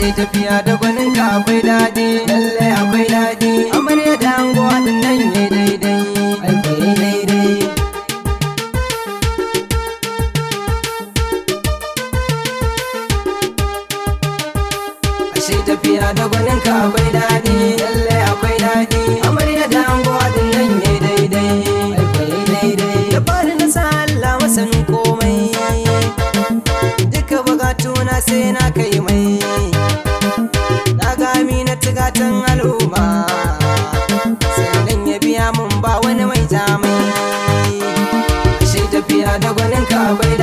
ashe tafiya da gwanin ka akwai daɗi, lalle akwai daɗi. Amarya da ango haɗin nan yayi daidai, aiko yayi daidai. Ashe tafiya da gwanin ka akwai daɗi, lalle akwai daɗi. Amarya da ango haɗin nan yayi daidai, aiko yayi daidai. Da fari na sa Allah masanin komai, duka bukatuna sai na kai mai. Na ga Amina tigatan al'umma, sannan ya biya mun ba wani mai jamai. Ashe tafiya da gwanin ka akwai